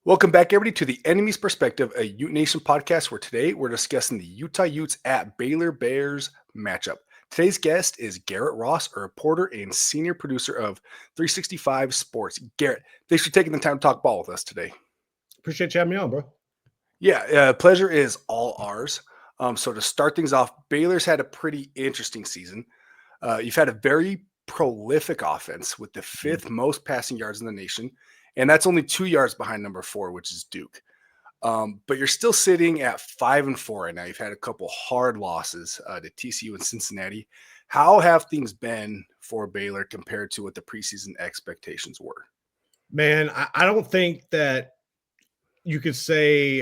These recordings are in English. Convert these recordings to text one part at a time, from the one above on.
Welcome back, everybody, to the Enemy's Perspective, a UteNation podcast where today we're discussing the Utah Utes at Baylor Bears matchup. Today's guest is Garrett Ross, a reporter and senior producer of 365 Sports. Garrett, thanks for taking the time to talk ball with us today. Appreciate you having me on, bro. Yeah, pleasure is all ours. So to start things off, Baylor's had a pretty interesting season. You've had a very prolific offense with the fifth most passing yards in the nation. And that's only 2 yards behind number 4, which is Duke. But you're still sitting at 5-4 right now. You've had a couple hard losses to TCU and Cincinnati. How have things been for Baylor compared to what the preseason expectations were? Man, I don't think that you could say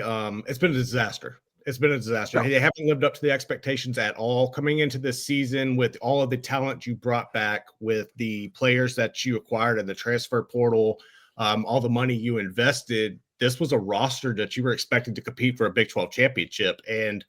it's been a disaster. It's been a disaster. No. They haven't lived up to the expectations at all coming into this season with all of the talent you brought back, with the players that you acquired in the transfer portal, all the money you invested. This was a roster that you were expected to compete for a Big 12 championship. And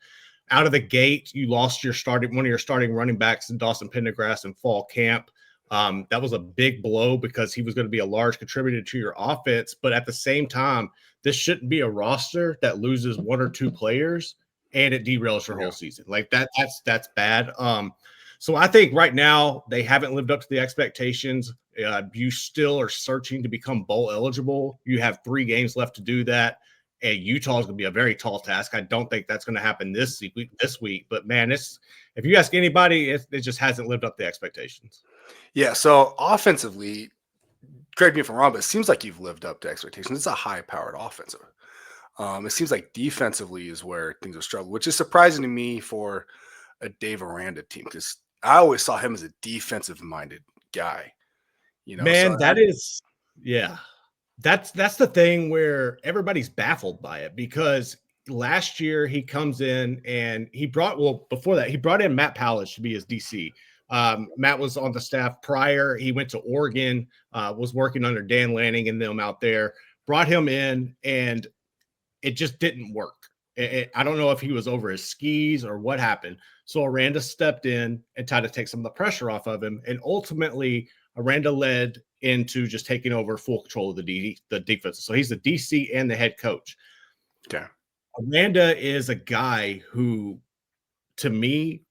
out of the gate, you lost one of your starting running backs in Dawson Pendergrass in fall camp. That was a big blow because he was going to be a large contributor to your offense. But at the same time, this shouldn't be a roster that loses one or two players and it derails your whole season. Like that's bad. So I think right now they haven't lived up to the expectations. You still are searching to become bowl eligible. You have 3 games left to do that. And Utah is going to be a very tall task. I don't think that's going to happen this week. But man, if you ask anybody, it just hasn't lived up to the expectations. Yeah, so offensively, correct me if I'm wrong, but it seems like you've lived up to expectations. It's a high-powered offensive. It seems like defensively is where things are struggling, which is surprising to me for a Dave Aranda team because I always saw him as a defensive-minded guy. You know, man, so that's the thing where everybody's baffled by it because last year he comes in and before that he brought in Matt Powledge to be his DC. Matt was on the staff prior. He went to Oregon, was working under Dan Lanning and them out there, brought him in, and it just didn't work. I don't know if he was over his skis or what happened. So Aranda stepped in and tried to take some of the pressure off of him. And ultimately, Aranda led into just taking over full control of the defense. So he's the DC and the head coach. Okay. Aranda is a guy who, to me,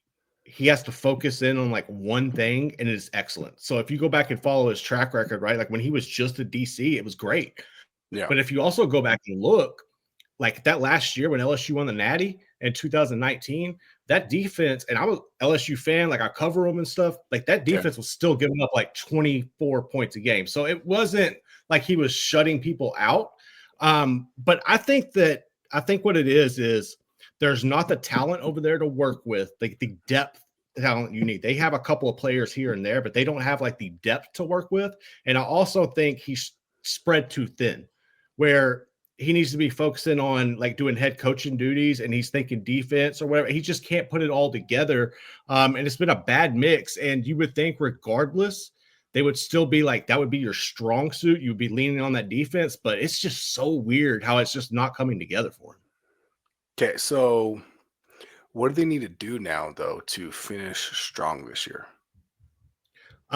he has to focus in on like one thing, and it is excellent. So if you go back and follow his track record, right, like when he was just a DC, it was great. Yeah. But if you also go back and look, like that last year when LSU won the Natty in 2019, that defense, and I'm an LSU fan, like I cover them and stuff, like that defense was still giving up like 24 points a game. So it wasn't like he was shutting people out. But I think what it is there's not the talent over there to work with, like the depth talent you need. They have a couple of players here and there, but they don't have like the depth to work with. And I also think he's spread too thin, where he needs to be focusing on like doing head coaching duties and he's thinking defense or whatever. He just can't put it all together. And it's been a bad mix. And you would think regardless, they would still be like, that would be your strong suit. You'd be leaning on that defense, but it's just so weird how it's just not coming together for him. Okay, so what do they need to do now, though, to finish strong this year?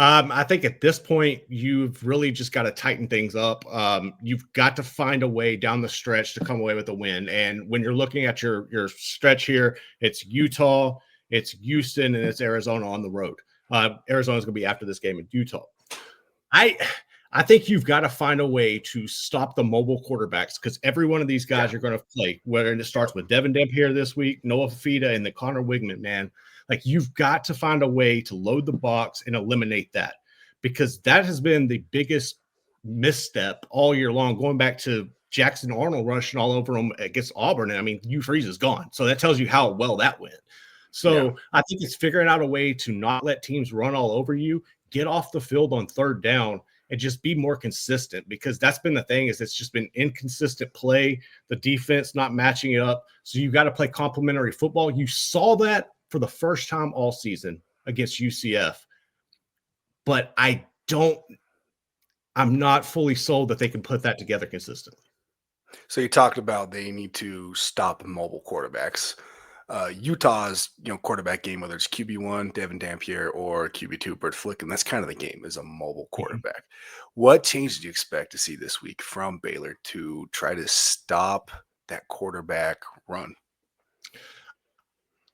I think at this point, you've really just got to tighten things up. You've got to find a way down the stretch to come away with a win. And when you're looking at your stretch here, it's Utah, it's Houston, and it's Arizona on the road. Arizona's going to be after this game in Utah. I think you've got to find a way to stop the mobile quarterbacks because every one of these guys are going to play, whether it starts with Devin Dampier this week, Noah Fifita, and the Connor Wigman, man. Like you've got to find a way to load the box and eliminate that because that has been the biggest misstep all year long, going back to Jackson Arnold rushing all over them against Auburn. And I mean, Hugh Freeze is gone. So that tells you how well that went. So I think it's figuring out a way to not let teams run all over you, get off the field on third down, and just be more consistent because that's been the thing is it's just been inconsistent play, the defense not matching it up. So you've got to play complementary football. You saw that for the first time all season against UCF. But I'm not fully sold that they can put that together consistently. So you talked about they need to stop mobile quarterbacks. Utah's quarterback game, whether it's QB1 Devin Dampier or QB2 Bert Flick, and that's kind of the game, is a mobile quarterback. What change did you expect to see this week from Baylor to try to stop that quarterback run?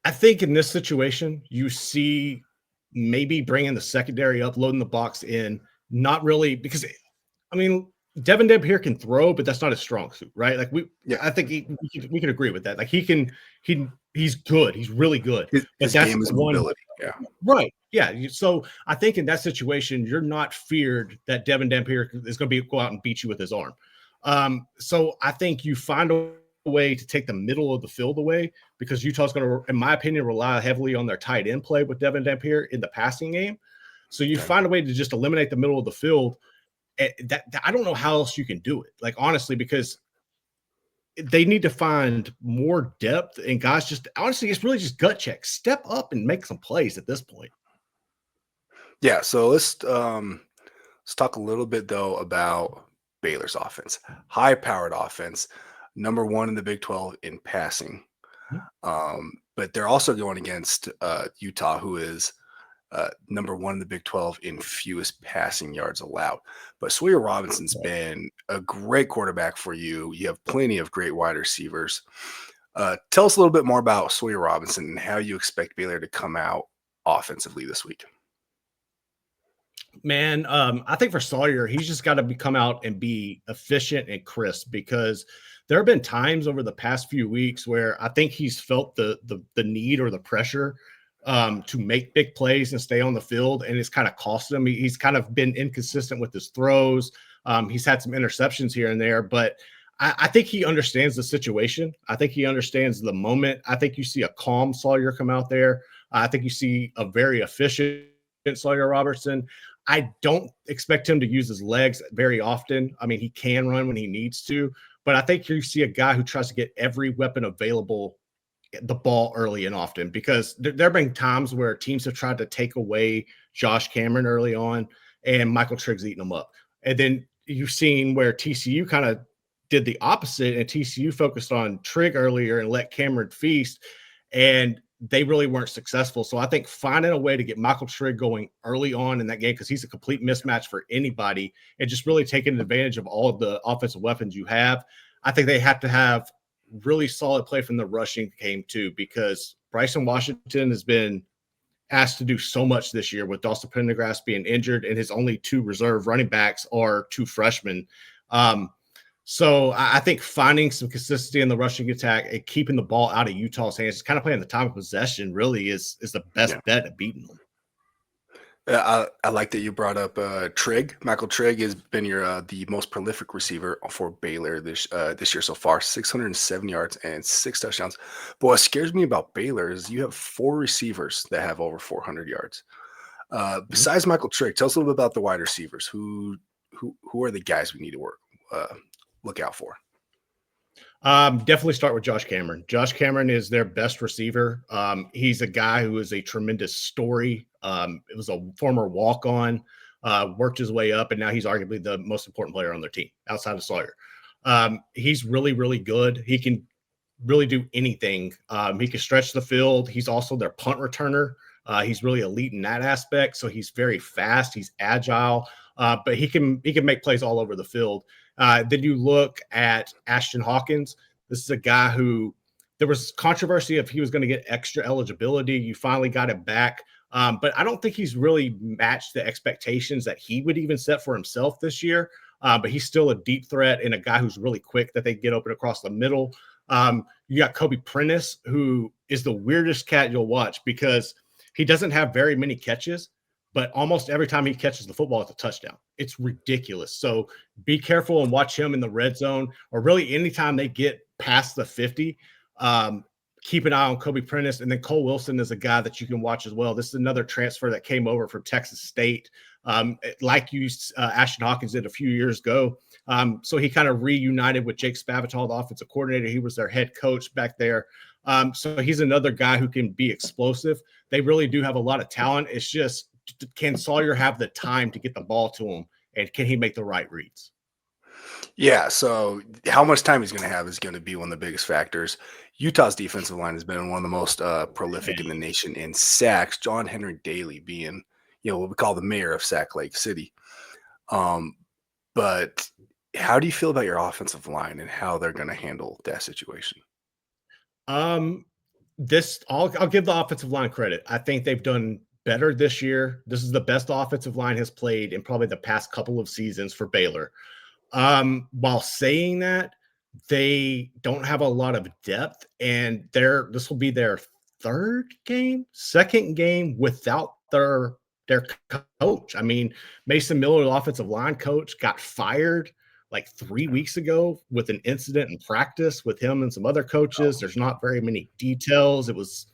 I think in this situation, you see maybe bringing the secondary up, loading the box in, not really because, I mean, Devin Dampier can throw, but that's not his strong suit, right? Like I think we can agree with that. Like he's good. He's really good. His game is mobility. Yeah. Right. Yeah. So I think in that situation, you're not feared that Devin Dampier is going to go out and beat you with his arm. So I think you find a way to take the middle of the field away because Utah's going to, in my opinion, rely heavily on their tight end play with Devin Dampier in the passing game. So you find a way to just eliminate the middle of the field. That I don't know how else you can do it. Like, honestly, because they need to find more depth and guys just honestly, it's really just gut check. Step up and make some plays at this point. Yeah. So let's talk a little bit though about Baylor's offense. High-powered offense, number 1 in the Big 12 in passing. But they're also going against Utah, who is number 1 in the Big 12 in fewest passing yards allowed. But Sawyer Robinson's been a great quarterback for you. You have plenty of great wide receivers. Tell us a little bit more about Sawyer Robinson and how you expect Baylor to come out offensively this week. Man, I think for Sawyer, he's just got to come out and be efficient and crisp because there have been times over the past few weeks where I think he's felt the need or the pressure to make big plays and stay on the field, and it's kind of cost him. He's kind of been inconsistent with his throws. He's had some interceptions here and there, but I think he understands the situation. I think he understands the moment. I think you see a calm Sawyer come out there. I think you see a very efficient Sawyer Robertson. I don't expect him to use his legs very often. I mean, he can run when he needs to, but I think you see a guy who tries to get every weapon available the ball early and often because there have been times where teams have tried to take away Josh Cameron early on and Michael Trigg's eating them up. And then you've seen where TCU kind of did the opposite and TCU focused on Trigg earlier and let Cameron feast, and they really weren't successful. So I think finding a way to get Michael Trigg going early on in that game, because he's a complete mismatch for anybody, and just really taking advantage of all of the offensive weapons you have. I think they have to have really solid play from the rushing game too, because Bryson Washington has been asked to do so much this year with Dawson Pendergrass being injured, and his only 2 reserve running backs are 2 freshmen. So I think finding some consistency in the rushing attack and keeping the ball out of Utah's hands, kind of playing the time of possession, really is the best bet at beating them. I like that you brought up Trigg. Michael Trigg has been the most prolific receiver for Baylor this year so far, 607 yards and 6 touchdowns. But what scares me about Baylor is you have 4 receivers that have over 400 yards. Besides Michael Trigg, tell us a little bit about the wide receivers. Who are the guys we need to look out for? Definitely start with Josh Cameron. Josh Cameron is their best receiver. He's a guy who is a tremendous story. It was a former walk-on, worked his way up, and now he's arguably the most important player on their team outside of Sawyer. He's really, really good. He can really do anything. He can stretch the field. He's also their punt returner. He's really elite in that aspect. So he's very fast. He's agile, but he can make plays all over the field. Then you look at Ashton Hawkins. This is a guy who there was controversy if he was going to get extra eligibility. You finally got it back. But I don't think he's really matched the expectations that he would even set for himself this year. But he's still a deep threat and a guy who's really quick that they get open across the middle. You got Kobe Prentice, who is the weirdest cat you'll watch because he doesn't have very many catches, but almost every time he catches the football, it's a touchdown. It's ridiculous. So be careful and watch him in the red zone, or really anytime they get past the 50. Keep an eye on Kobe Prentice. And then Cole Wilson is a guy that you can watch as well. This is another transfer that came over from Texas State, like Ashton Hawkins did a few years ago. So he kind of reunited with Jake Spavital, the offensive coordinator. He was their head coach back there. So he's another guy who can be explosive. They really do have a lot of talent. It's just, can Sawyer have the time to get the ball to him, and can he make the right reads? Yeah, so how much time he's going to have is going to be one of the biggest factors. Utah's defensive line has been one of the most prolific in the nation in sacks. John Henry Daly being, what we call the mayor of Sack Lake City. But how do you feel about your offensive line and how they're going to handle that situation? I'll give the offensive line credit. I think they've done better this year. This is the best offensive line has played in probably the past couple of seasons for Baylor. While saying that, they don't have a lot of depth, and this will be their second game without their coach. I mean, Mason Miller, the offensive line coach, got fired like 3 weeks ago with an incident in practice with him and some other coaches. There's not very many details. It was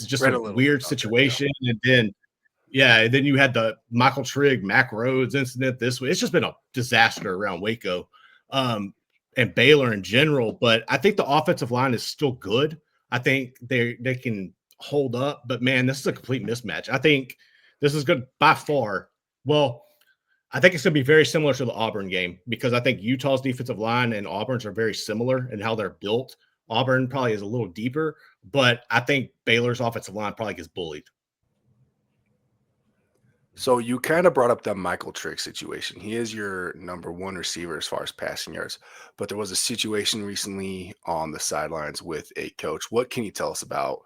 just a weird situation. And then, then you had the Michael Trigg, MACK RHOADES incident this week. It's just been a disaster around Waco and Baylor in general. But I think the offensive line is still good. I think they can hold up. But, man, this is a complete mismatch. I think this is good by far. Well, I think it's going to be very similar to the Auburn game because I think Utah's defensive line and Auburn's are very similar in how they're built. Auburn probably is a little deeper, but I think Baylor's offensive line probably gets bullied. So you kind of brought up the Michael Trigg situation. He is your number one receiver as far as passing yards, but there was a situation recently on the sidelines with a coach. What can you tell us about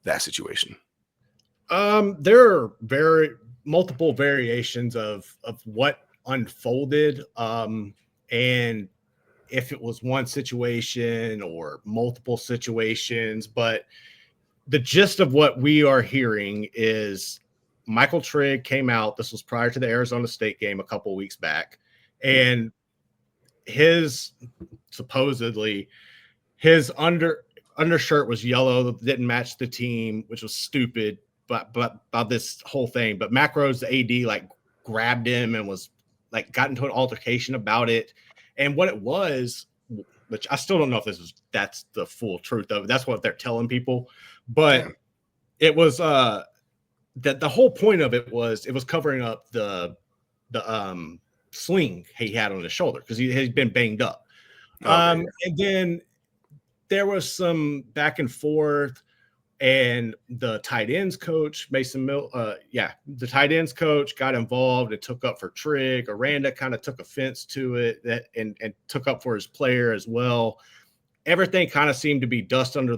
that situation? There are multiple variations of what unfolded. And if it was one situation or multiple situations, but the gist of what we are hearing is Michael Trigg came out. This was prior to the Arizona State game a couple of weeks back. And supposedly his undershirt was yellow, didn't match the team, which was stupid. But about this whole thing, but MACK RHOADES, the AD, like grabbed him and was like got into an altercation about it. And what it was, which I still don't know if that's the full truth of it. That's what they're telling people. But it was that the whole point of it was covering up the sling he had on his shoulder because he had been banged up. And then there was some back and forth. And the tight ends coach, the tight ends coach got involved and took up for Trigg. Aranda kind of took offense to it and took up for his player as well. Everything kind of seemed to be dust under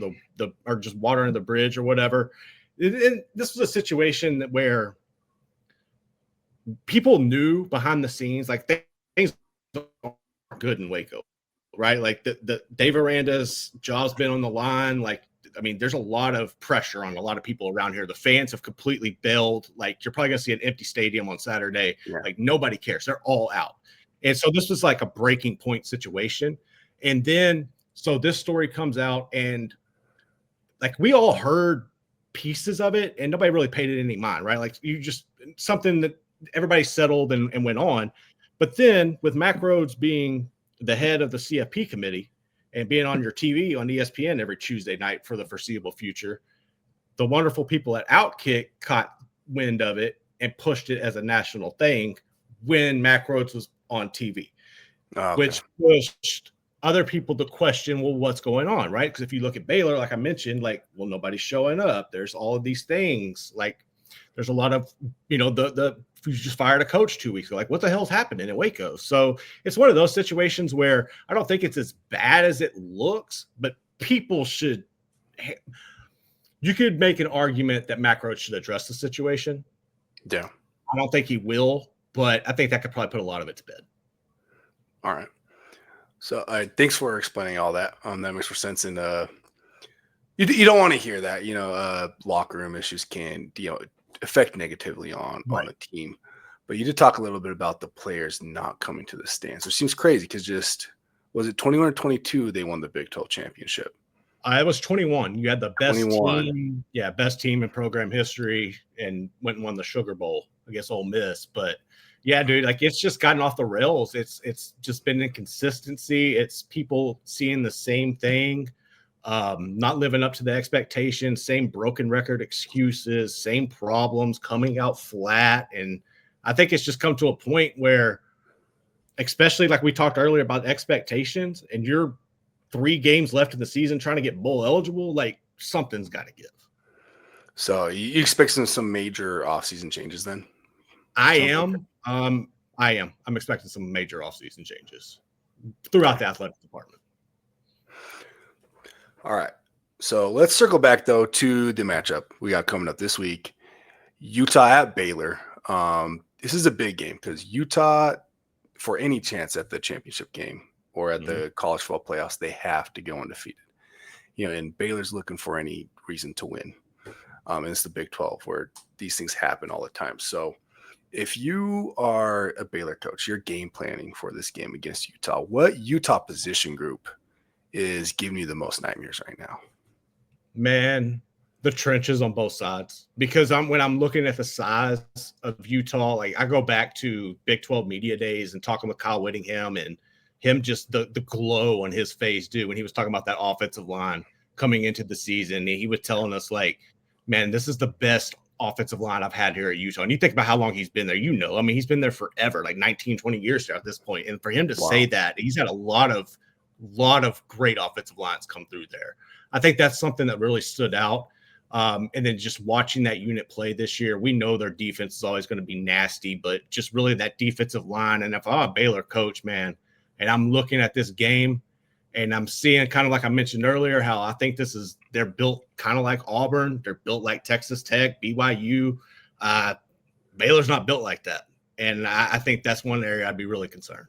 or just water under the bridge or whatever. And this was a situation where people knew behind the scenes, like things aren't good in Waco, right? Like the Dave Aranda's job's been on the line, like. I mean, there's a lot of pressure on a lot of people around here. The fans have completely bailed. Like, you're probably going to see an empty stadium on Saturday. Yeah. Like, nobody cares. They're all out. And so this was like a breaking point situation. And then, so this story comes out and like, we all heard pieces of it and nobody really paid it any mind, right? Like something that everybody settled and went on. But then with MACK RHOADES being the head of the CFP committee, and being on your TV on ESPN every Tuesday night for the foreseeable future, the wonderful people at Outkick caught wind of it and pushed it as a national thing when MACK RHOADES was on TV, which pushed other people to question, well, what's going on, right? Because if you look at Baylor, like I mentioned, like, well, nobody's showing up. There's all of these things. Like, there's a lot of, you just fired a coach 2 weeks ago. Like, what the hell's happening in Waco? So it's one of those situations where I don't think it's as bad as it looks, but people should. You could make an argument that MACK RHOADES should address the situation. Yeah. I don't think he will, but I think that could probably put a lot of it to bed. All right. So thanks for explaining all that. That makes more sense. And you don't want to hear that. Locker room issues can, affect negatively on a team. But you did talk a little bit about the players not coming to the stands, which seems crazy because was it 21 or 22 they won the Big 12 championship? It was 21. You had the best 21. team, best team in program history, and went and won the Sugar Bowl against Ole Miss. But yeah, dude, like it's just gotten off the rails. It's just been inconsistency. It's people seeing the same thing. Not living up to the expectations, same broken record excuses, same problems, coming out flat. And I think it's just come to a point where especially like we talked earlier about expectations, and you're 3 games left in the season trying to get bowl eligible, like something's got to give. So you expect some major offseason changes then? I am. I'm expecting some major offseason changes throughout the athletic department. All right. So let's circle back, though, to the matchup we got coming up this week. Utah at Baylor. This is a big game because Utah, for any chance at the championship game or at the college football playoffs, they have to go undefeated. And Baylor's looking for any reason to win. And it's the Big 12 where these things happen all the time. So if you are a Baylor coach, you're game planning for this game against Utah. What Utah position group is giving you the most nightmares right now? Man, the trenches on both sides. Because when I'm looking at the size of Utah, like I go back to Big 12 media days and talking with Kyle Whittingham and him just the glow on his face, dude, when he was talking about that offensive line coming into the season. He was telling us, like, man, this is the best offensive line I've had here at Utah. And you think about how long he's been there, I mean, he's been there forever, like 19, 20 years at this point. And for him to say that, he's had a lot of great offensive lines come through there. I think that's something that really stood out. And then just watching that unit play this year, we know their defense is always going to be nasty, but just really that defensive line. And if I'm a Baylor coach, man, and I'm looking at this game and I'm seeing, kind of like I mentioned earlier, how I think they're built kind of like Auburn. They're built like Texas Tech, BYU. Baylor's not built like that. And I think that's one area I'd be really concerned.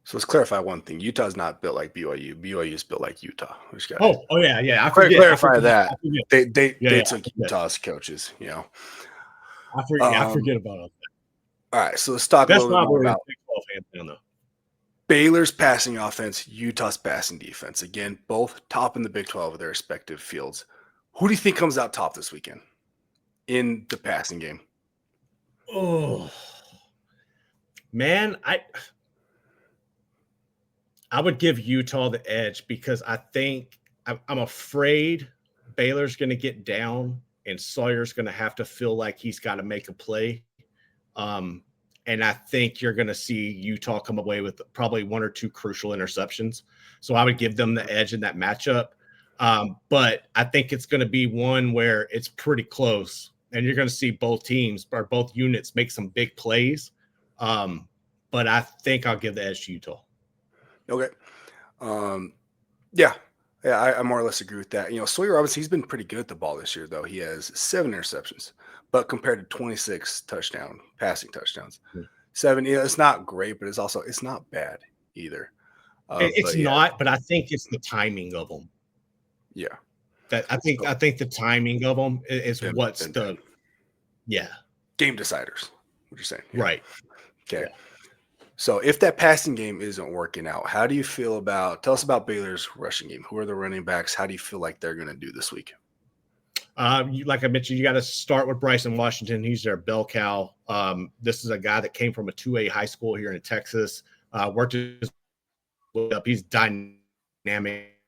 So let's clarify one thing. Utah's not built like BYU. BYU is built like Utah. Oh yeah. I clarify that. They took Utah's coaches, I forget about that. All right, so let's talk a little bit more about Baylor's passing offense, Utah's passing defense. Again, both top in the Big 12 of their respective fields. Who do you think comes out top this weekend in the passing game? Oh, man, I would give Utah the edge because I think I'm afraid Baylor's going to get down and Sawyer's going to have to feel like he's got to make a play. And I think you're going to see Utah come away with probably 1 or 2 crucial interceptions. So I would give them the edge in that matchup. But I think it's going to be one where it's pretty close. And you're going to see both teams or both units make some big plays. But I think I'll give the edge to Utah. Okay. Yeah, I more or less agree with that. Sawyer, obviously, he's been pretty good at the ball this year, though. He has 7 interceptions, but compared to 26 passing touchdowns. 7, it's not great, but it's not bad either. But I think it's the timing of them. Yeah. I think the timing of them is game deciders, what you're saying. Yeah. Right. Okay. Yeah. So if that passing game isn't working out, how do you feel tell us about Baylor's rushing game? Who are the running backs? How do you feel like they're going to do this week? Like I mentioned, you got to start with Bryson Washington. He's their bell cow. This is a guy that came from a 2A high school here in Texas, worked his way up. He's dynamic,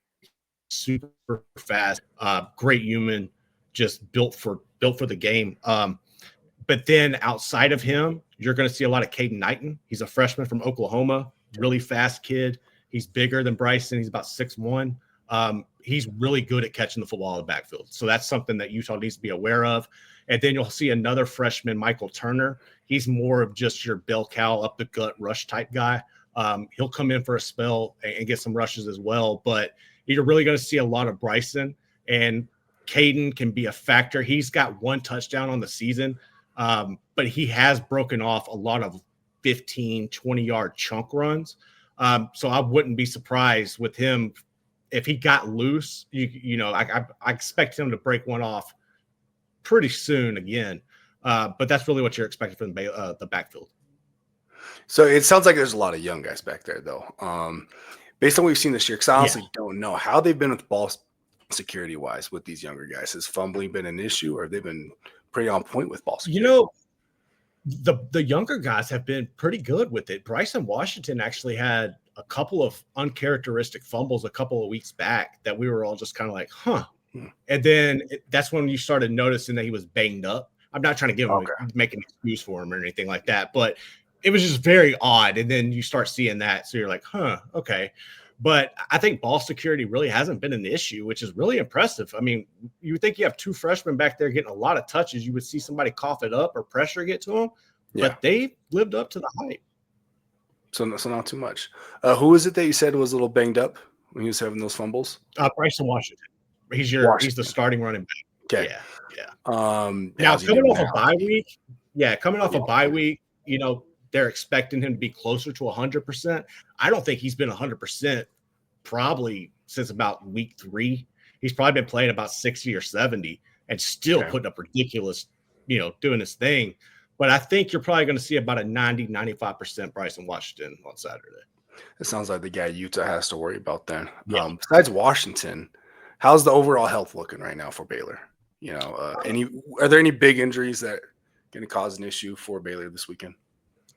super fast, great human, just built for the game. But then outside of him, you're going to see a lot of Caden Knighton. He's a freshman from Oklahoma, really fast kid. He's bigger than Bryson. He's about 6'1". He's really good at catching the football in the backfield. So that's something that Utah needs to be aware of. And then you'll see another freshman, Michael Turner. He's more of just your bell cow, up the gut rush type guy. He'll come in for a spell and get some rushes as well. But you're really going to see a lot of Bryson. And Caden can be a factor. He's got 1 touchdown on the season. But he has broken off a lot of 15, 20-yard chunk runs. So I wouldn't be surprised with him if he got loose. I expect him to break one off pretty soon again. But that's really what you're expecting from the backfield. So it sounds like there's a lot of young guys back there, though. Based on what we've seen this year, because I honestly don't know how they've been with ball security-wise with these younger guys. Has fumbling been an issue, or have they been pretty on point with ball security? The younger guys have been pretty good with it. Bryson Washington actually had a couple of uncharacteristic fumbles a couple of weeks back that we were all just kind of like, huh. And then that's when you started noticing that he was banged up. I'm not trying to make an excuse for him or anything like that, but it was just very odd. And then you start seeing that. So you're like, huh, okay. But I think ball security really hasn't been an issue, which is really impressive. I mean, you would think you have two freshmen back there getting a lot of touches. You would see somebody cough it up or pressure get to them, but they lived up to the hype. So not too much. Who is it that you said was a little banged up when he was having those fumbles? Bryson Washington. He's the starting running back. Okay. Yeah. Now coming off a bye week. Yeah, coming off a bye week, they're expecting him to be closer to 100%. I don't think he's been 100% probably since about week 3. He's probably been playing about 60 or 70 and still putting up ridiculous, doing his thing. But I think you're probably going to see about a 90-95% Bryson Washington on Saturday. It sounds like the guy Utah has to worry about then. Yeah. Besides Washington, how's the overall health looking right now for Baylor? Are there any big injuries that are going to cause an issue for Baylor this weekend?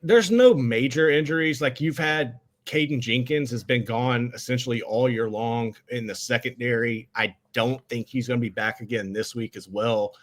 There's no major injuries. Like you've had Caden Jenkins has been gone essentially all year long in the secondary. I don't think he's going to be back again this week as well.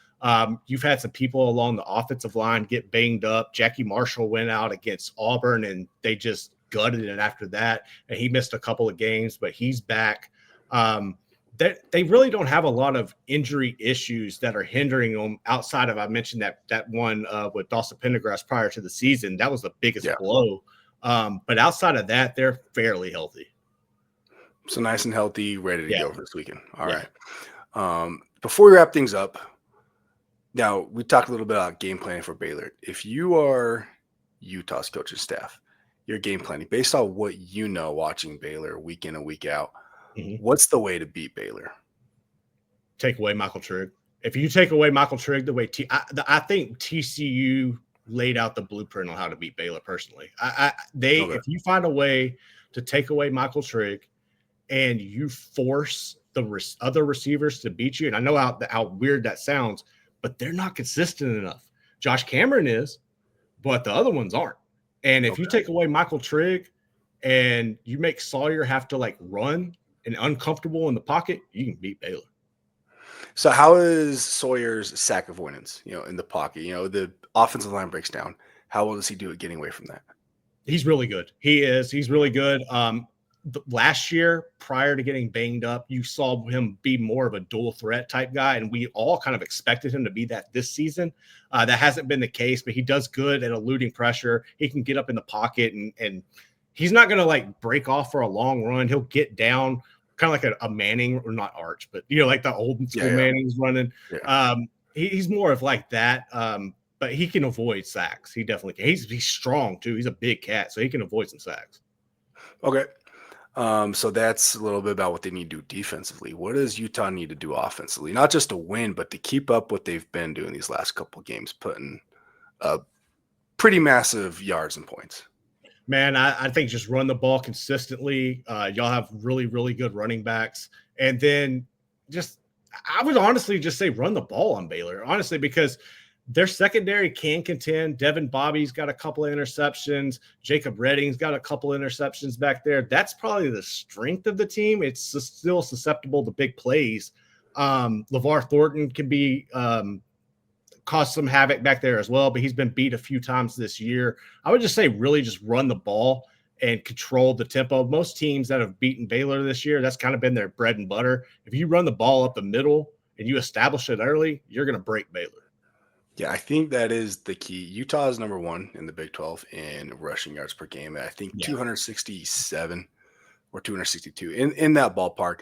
You've had some people along the offensive line get banged up. Jackie Marshall went out against Auburn and they just gutted it after that. And he missed a couple of games, but he's back. They really don't have a lot of injury issues that are hindering them outside of, I mentioned that one with Dawson Pendergrass prior to the season. That was the biggest blow. But outside of that, they're fairly healthy. So nice and healthy, ready to go for this weekend. All right. Before we wrap things up, now we talked a little bit about game planning for Baylor. If you are Utah's coaching staff, you're game planning based on what you know watching Baylor week in and week out. What's the way to beat Baylor? Take away Michael Trigg. If you take away Michael Trigg, the way I think TCU laid out the blueprint on how to beat Baylor personally. If you find a way to take away Michael Trigg and you force the other receivers to beat you, and I know how weird that sounds, but they're not consistent enough. Josh Cameron is, but the other ones aren't. And if you take away Michael Trigg and you make Sawyer have to run and uncomfortable in the pocket, you can beat Baylor. So how is Sawyer's sack avoidance, in the pocket? The offensive line breaks down. How well does he do at getting away from that? He's really good. He's really good. Last year, prior to getting banged up, you saw him be more of a dual threat type guy, and we all kind of expected him to be that this season. That hasn't been the case, but he does good at eluding pressure. He can get up in the pocket, and he's not going to break off for a long run. He'll get down kind of like a Manning, or not Arch, but like the old school Manning's running. Yeah. He's more of like that. But he can avoid sacks. He definitely can. He's strong too. He's a big cat, so he can avoid some sacks. Okay. So that's a little bit about what they need to do defensively. What does Utah need to do offensively? Not just to win, but to keep up what they've been doing these last couple of games, putting pretty massive yards and points. Man, I think just run the ball consistently. Y'all have really, really good running backs. And then I would honestly just say run the ball on Baylor, honestly, because their secondary can contend. Devin Bobby's got a couple of interceptions. Jacob Redding's got a couple of interceptions back there. That's probably the strength of the team. It's still susceptible to big plays. LeVar Thornton can be cause some havoc back there as well, but he's been beat a few times this year. I would just say really just run the ball and control the tempo. Most teams that have beaten Baylor this year, that's kind of been their bread and butter. If you run the ball up the middle and you establish it early, you're going to break Baylor. Yeah, I think that is the key. Utah is number 1 in the Big 12 in rushing yards per game. I think 267 or 262 in that ballpark.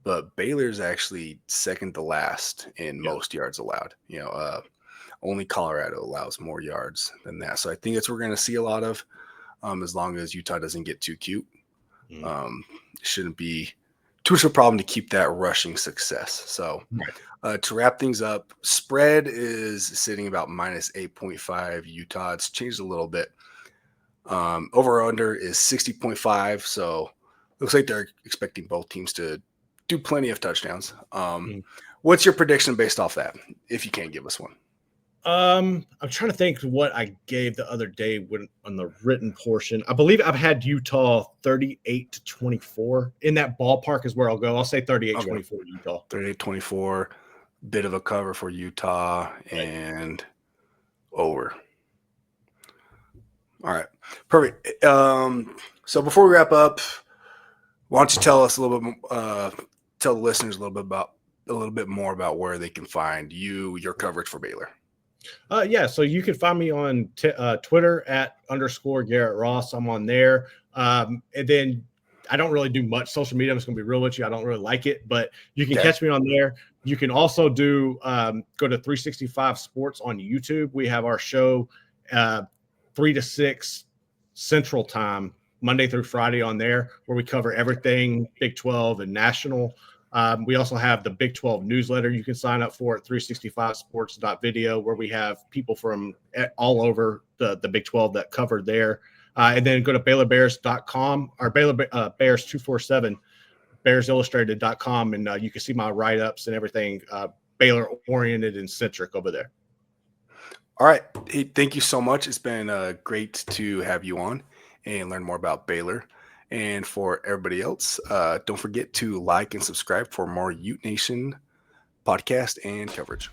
But Baylor's actually second to last in most yards allowed. Only Colorado allows more yards than that. So I think that's what we're going to see a lot of, as long as Utah doesn't get too cute. It shouldn't be too much of a problem to keep that rushing success. So to wrap things up, spread is sitting about minus 8.5 Utah. It's changed a little bit. Over under is 60.5. So looks like they're expecting both teams to do plenty of touchdowns. What's your prediction based off that, if you can't give us one? I'm trying to think what I gave the other day on the written portion. I believe I've had Utah 38-24. In that ballpark is where I'll go. I'll say 38-24 Utah. 38-24, bit of a cover for Utah and over. All right. Perfect. So before we wrap up, why don't you tell us a little bit, tell the listeners a little bit more about where they can find your coverage for Baylor. Yeah, so you can find me on Twitter at _Garrett Ross. I'm on there. And then I don't really do much social media. I'm just going to be real with you. I don't really like it, but you can catch me on there. You can also go to 365 Sports on YouTube. We have our show 3 to 6 Central Time, Monday through Friday on there, where we cover everything Big 12 and national. We also have the Big 12 newsletter you can sign up for at 365sports.video, where we have people from all over the Big 12 that covered there. And then go to BaylorBears.com or Baylor Bears 247, BearsIllustrated.com, and you can see my write-ups and everything Baylor-oriented and centric over there. All right. Hey, thank you so much. It's been great to have you on and learn more about Baylor. And for everybody else, don't forget to like and subscribe for more UteNation podcast and coverage.